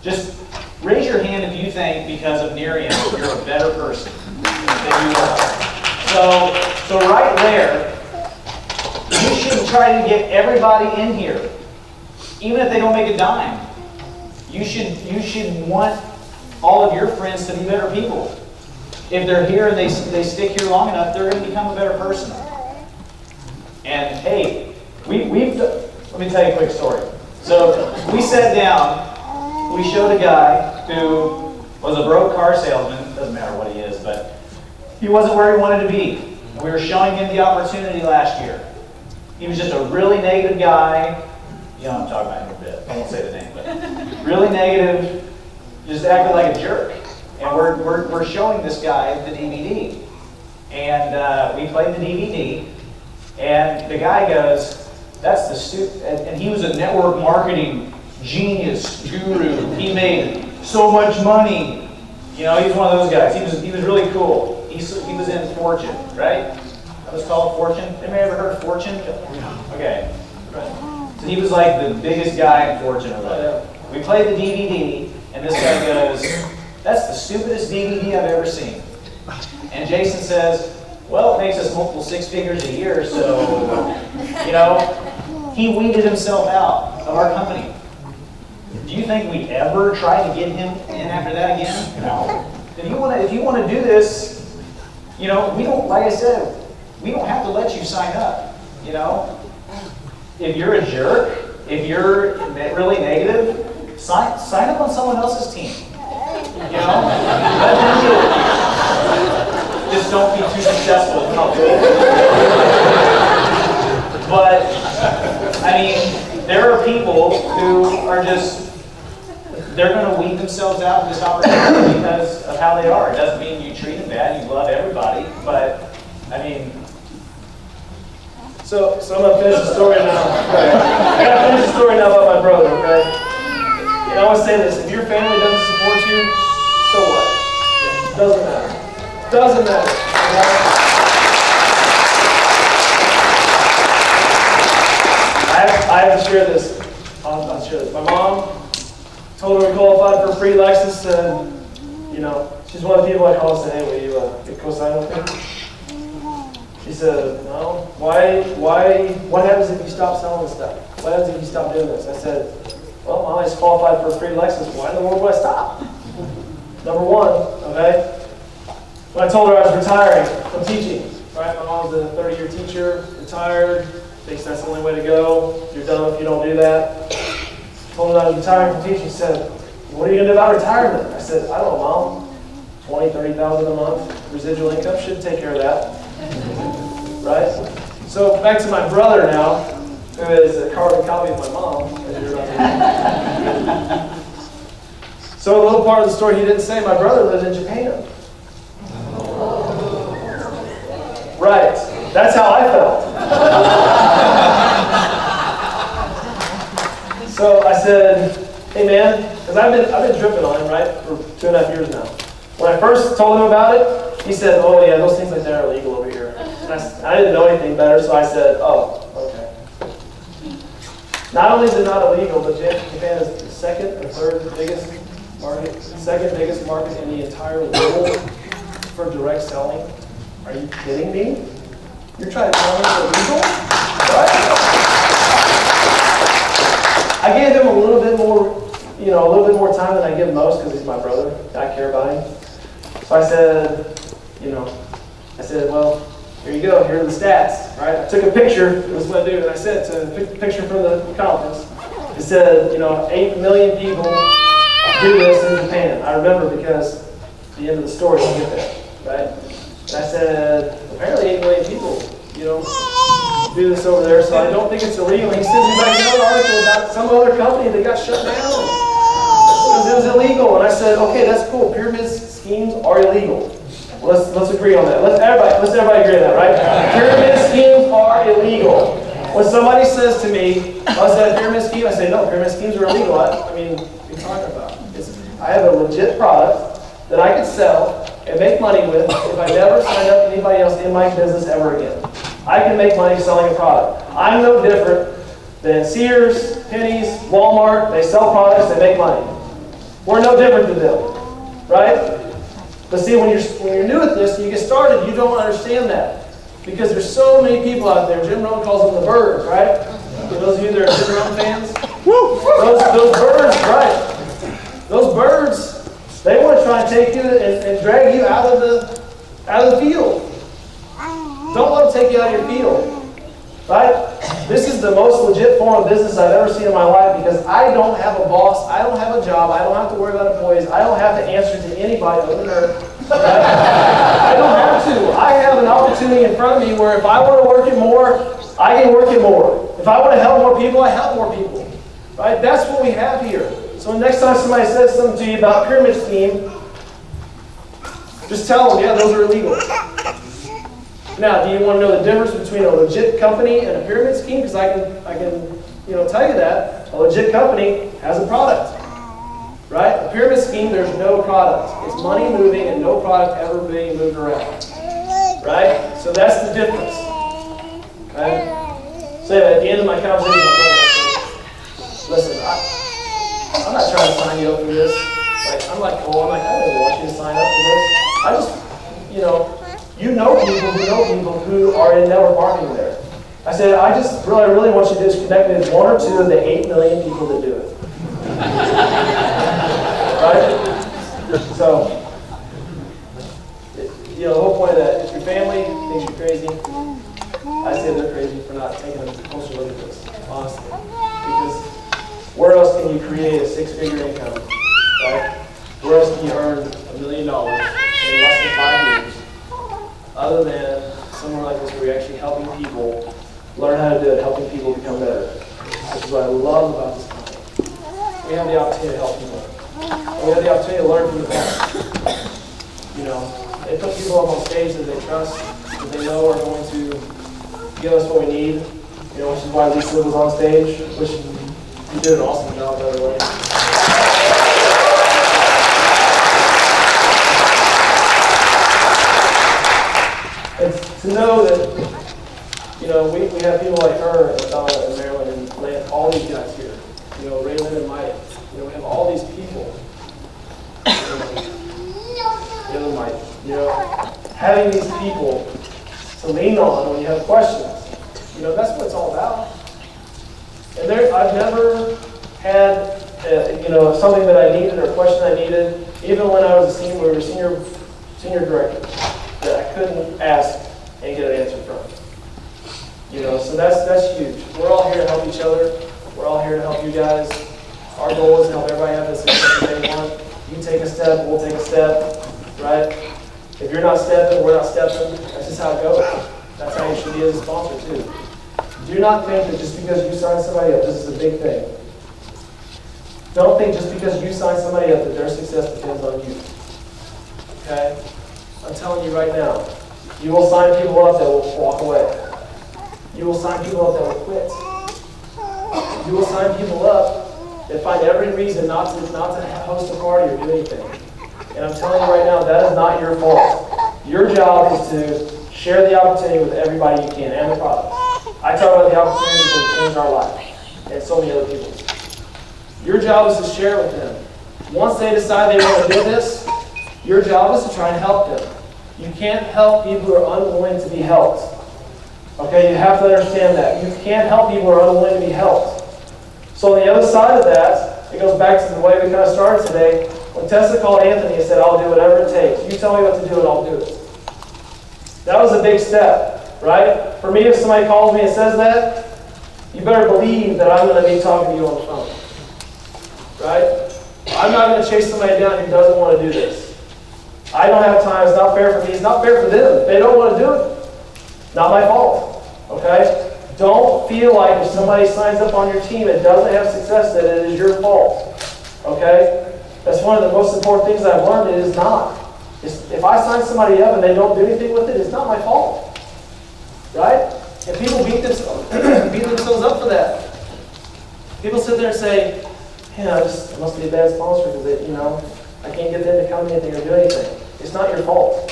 just raise your hand if you think because of Nerium you're a better person than you are. So right there, you should try to get everybody in here, even if they don't make a dime. You should want all of your friends to be better people. If they're here and they stick here long enough, they're going to become a better person. And hey, let me tell you a quick story. So we sat down, we showed a guy who was a broke car salesman, doesn't matter what he is, but he wasn't where he wanted to be. We were showing him the opportunity last year. He was just a really negative guy. You know what I'm talking about in a bit. I won't say the name, but really negative, just acted like a jerk. And we're showing this guy the DVD. And we played the DVD, and the guy goes, that's the stupid, and he was a network marketing genius guru. He made so much money. You know, he's one of those guys. He was really cool. He was in Fortune, right? That was called Fortune. Anybody ever heard of Fortune? Okay. So he was like the biggest guy in Fortune or whatever. We played the DVD, and this guy goes, that's the stupidest DVD I've ever seen. And Jason says, well, it makes us multiple six figures a year, so, you know, he weeded himself out of our company. Do you think we'd ever try to get him in after that again? No. If you want to do this, you know, we don't, like I said, we don't have to let you sign up, you know. If you're a jerk, if you're really negative, sign up on someone else's team. You know, let them do it. Just don't be too successful. But I mean, there are people who are they're going to weed themselves out of this opportunity because of how they are. It doesn't mean you treat them bad. You love everybody, but I mean. So I'm going to finish the story now. I got to finish the story now about my brother, okay? And I want to say this, if your family doesn't support you, so what? Doesn't matter. Doesn't matter. I have to share this. I'll share this. My mom told her we qualified for a free Lexus, and, you know, she's one of the people I call and say, hey, will you get co-sign with me? She said, no. What happens if you stop selling this stuff? What happens if you stop doing this? I said, well, Mom, I just qualified for a free Lexus. Why in the world would I stop? Number one, okay? When I told her I was retiring from teaching, right? My mom's a 30-year teacher, retired, thinks that's the only way to go. You're dumb if you don't do that. Told her I was retiring from teaching. She said, what are you going to do about retirement? I said, I don't know, Mom. $20,000, $30,000 a month, residual income should take care of that. Right? So back to my brother now, who is a carbon copy of my mom. So a little part of the story he didn't say, my brother lives in Japan. Right. That's how I felt. So I said, hey man, because I've been dripping on him, right, for 2.5 years now. When I first told him about it, he said, oh yeah, those things like that are illegal over here. And I didn't know anything better, so I said, oh, okay. Not only is it not illegal, but Japan is the second or third biggest market in the entire world for direct selling. Are you kidding me? You're trying to tell me it's illegal? What? I gave him a little bit more time than I give most because he's my brother. I care about him. So I said, well, here you go. Here are the stats, right? I took a picture. This is what I do. And I said, a picture from the conference. It said, 8 million people do this in Japan. I remember because the end of the story, I'll get there, right? And I said, apparently 8 million people, do this over there, so I don't think it's illegal. He sent me back another article about some other company that got shut down because it was illegal. And I said, okay, that's cool. Pyramid schemes are illegal. Let's agree on that. Let's everybody agree on that, right? Pyramid schemes are illegal. When somebody says to me, "Oh, is that a pyramid scheme?" I say, "No, pyramid schemes are illegal." I mean, what are you talking about? I have a legit product that I could sell and make money with if I never signed up anybody else in my business ever again. I can make money selling a product. I'm no different than Sears, Penny's, Walmart. They sell products, they make money. We're no different than them, right? But see, when you're new at this and you get started, you don't understand that. Because there's so many people out there. Jim Rohn calls them the birds, right? For those of you that are Jim Rohn fans, those birds, right? Those birds, they want to try and take you and drag you out of the field. Don't let them take you out of your field, right? This is the most legit form of business I've ever seen in my life because I don't have a boss, I don't have a job, I don't have to worry about employees, I don't have to answer to anybody other than her. Right? I don't have to. I have an opportunity in front of me where if I want to work it more, I can work it more. If I want to help more people, I help more people. Right? That's what we have here. So next time somebody says something to you about pyramid scheme, just tell them, yeah, those are illegal. Now, do you want to know the difference between a legit company and a pyramid scheme? Because I can tell you that a legit company has a product. Right? A pyramid scheme, there's no product. It's money moving and no product ever being moved around. Right? So that's the difference. Okay? So at the end of my conversation, listen, I'm not trying to sign you up for this. I'm like, I don't even want you to sign up for this. I just, you know people who are in network marketing there. I said, I just really want you to just connect with one or two of the 8 million people that do it. Right? So, the whole point of that, if your family thinks you're crazy, I say they're crazy for not taking a closer look at this, honestly. Because where else can you create a 6-figure income, right? Where else can you earn $1 million in less than 5 years, other than somewhere like this where you're actually helping people learn how to do it, helping people become better. Which is what I love about this company. We have the opportunity to help people. And we have the opportunity to learn from the best. They put people up on stage that they trust, that they know are going to give us what we need. Which is why Lisa was on stage, which you did an awesome job, by the way. And to know that, we have people like her and Donna and Marilyn and Lance, all these guys here. Raylan and Mike. We have all these people. The other Mike. Having these people to lean on when you have questions. That's what it's all about. And I've never had, something that I needed or a question I needed, even when I was a senior director, that I couldn't ask and get an answer from. So that's huge. We're all here to help each other. We're all here to help you guys. Our goal is to help everybody have the success that they want. You take a step, we'll take a step, right? If you're not stepping, we're not stepping. That's just how it goes. That's how you should be as a sponsor too. Do not think that just because you sign somebody up, this is a big thing. Don't think just because you sign somebody up that their success depends on you. Okay? I'm telling you right now, you will sign people up that will walk away. You will sign people up that will quit. You will sign people up that find every reason not to host a party or do anything. And I'm telling you right now, that is not your fault. Your job is to share the opportunity with everybody you can and the product. I talk about the opportunity to change our life and so many other people. Your job is to share with them. Once they decide they want to do this, your job is to try and help them. You can't help people who are unwilling to be helped. Okay, you have to understand that. You can't help people who are unwilling to be helped. So on the other side of that, it goes back to the way we kind of started today. When Tessa called Anthony and said, I'll do whatever it takes. You tell me what to do and I'll do it. That was a big step, right? For me, if somebody calls me and says that, you better believe that I'm going to be talking to you on the phone. Right? I'm not going to chase somebody down who doesn't want to do this. I don't have time. It's not fair for me. It's not fair for them. If they don't want to do it, not my fault. Okay? Don't feel like if somebody signs up on your team and doesn't have success, that it is your fault. Okay? That's one of the most important things I've learned. It is not. If I sign somebody up and they don't do anything with it, it's not my fault. Right? And people beat themselves up for that. People sit there and say, it must be a bad sponsor because I can't get them to come anything or do anything. It's not your fault.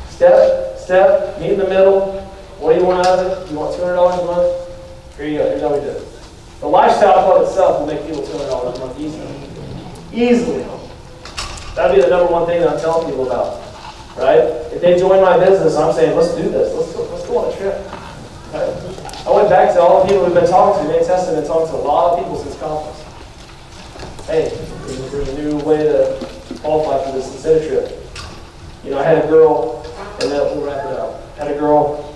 Step step, meet in the middle. What do you want out of it? You want $200 a month? Here you go. Here's how we do it. The lifestyle club itself will make people $200 a month easily. Easily. That'd be the number one thing that I'm telling people about. Right? If they join my business, I'm saying, let's do this. Let's go on a trip. Right? I went back to all the people we've been talking to. Me and Tessa have been talking to a lot of people since conference. Hey, there's a new way to qualify for this incentive trip. You know, I had a girl, and then we'll wrap it up. I had a girl,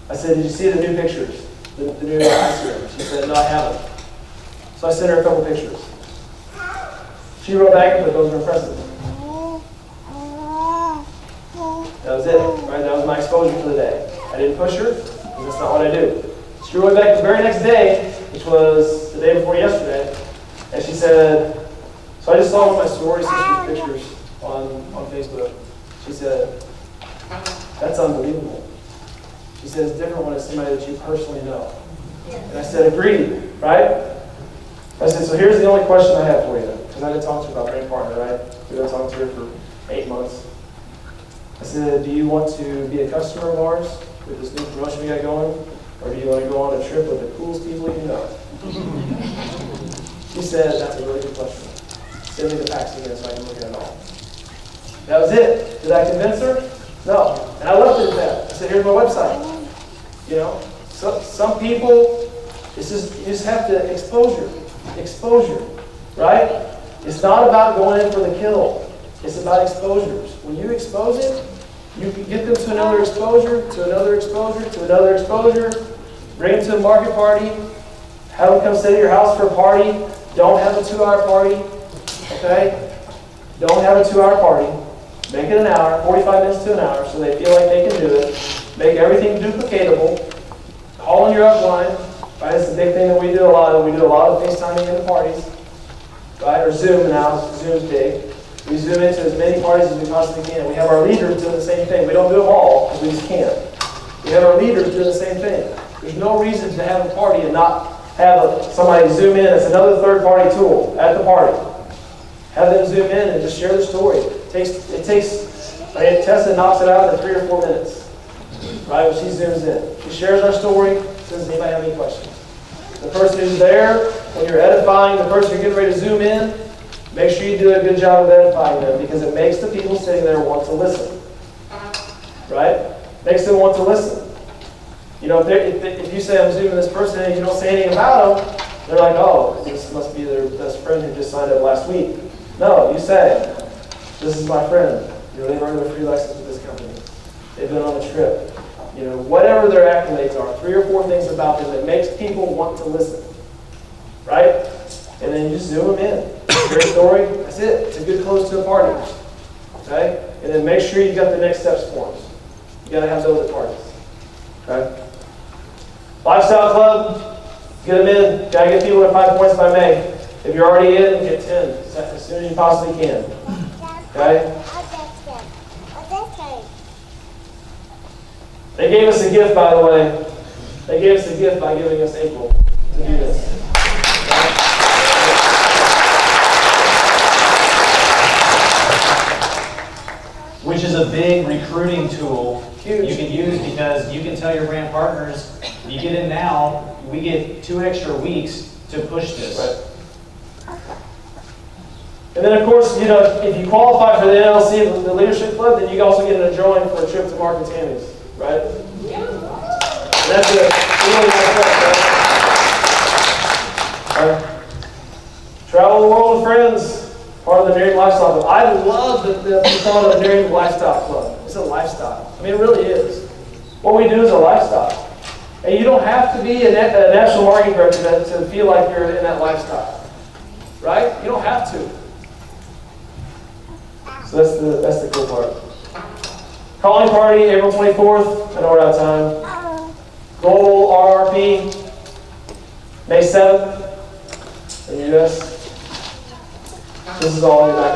I said, did you see the new pictures? The new ice cream? She said, no, I haven't. So I sent her a couple pictures. She wrote back and put, those are impressive. That was it, right? That was my exposure for the day. I didn't push her, because that's not what I do. She wrote back the very next day, which was the day before yesterday, and she said, so I just saw one of my stories, some pictures on Facebook. She said, that's unbelievable. She said, it's different when it's somebody that you personally know. And I said, agreed, right? I said, so here's the only question I have for you, because I didn't talk to her about brand partner, right? We've been talking to her for 8 months. I said, do you want to be a customer of ours with this new promotion we got going? Or do you want to go on a trip with the coolest people you know? She said, that's a really good question. Send me the packs again so I can look at it all. That was it. Did I convince her? No. And I left it at that. I said, here's my website. You know, so, some people, it's just, you just have to exposure. Exposure, right? It's not about going in for the kill. It's about exposures. When you expose it, you can get them to another exposure, to another exposure, to another exposure. Bring them to a market party. Have them come stay at your house for a party. Don't have a 2-hour party. Okay? Don't have a 2-hour party. Make it an hour, 45 minutes to an hour, so they feel like they can do it. Make everything duplicatable. Call in your upline. Right? It's a big thing that we do a lot of. We do a lot of FaceTiming in the parties. Right? Or Zoom now. Zoom's big. We zoom into as many parties as we possibly can. We have our leaders doing the same thing. We don't do them all because we just can't. We have our leaders doing the same thing. There's no reason to have a party and not have somebody zoom in. It's another third-party tool at the party. Have them zoom in and just share their story. Tessa knocks it out in 3 or 4 minutes. Right? When she zooms in. She shares our story. Does anybody have any questions? The person who's there, when you're edifying, the person you're getting ready to zoom in, make sure you do a good job of edifying them because it makes the people sitting there want to listen. Right? Makes them want to listen. You know, if you say, I'm zooming this person and you don't say anything about them, they're like, oh, this must be their best friend who just signed up last week. No, you say, this is my friend. You know, they've earned their free license with this company. They've been on a trip. You know, whatever their accolades are, 3 or 4 things about them that makes people want to listen. Right? And then you just zoom them in. Great story, that's it. It's a good close to a party. Okay? And then make sure you've got the next steps forms. You got to have those at parties. Okay? Lifestyle Club, get them in. Got to get people to 5 points by May. If you're already in, get 10 as soon as you possibly can. Okay? They gave us a gift, by the way. They gave us a gift by giving us April to do this. Which is a big recruiting tool. Huge. You can use because you can tell your brand partners, you get in now, we get 2 extra weeks to push this. Right. And then, of course, you know, if you qualify for the NLC, the Leadership Club, then you also get a drawing for a trip to Mark and Tammy's, right? And that's a really nice thing, right? Travel the world with friends, part of the Nerium Lifestyle Club. I love the thought of the Nerium Lifestyle Club. It's a lifestyle. I mean, it really is. What we do is a lifestyle. And you don't have to be a national marketing director to feel like you're in that lifestyle. Right? You don't have to. So that's the cool part. Calling party, April 24th. I know we're out of time. Global RRP, May 7th in the U.S. This is all in the back.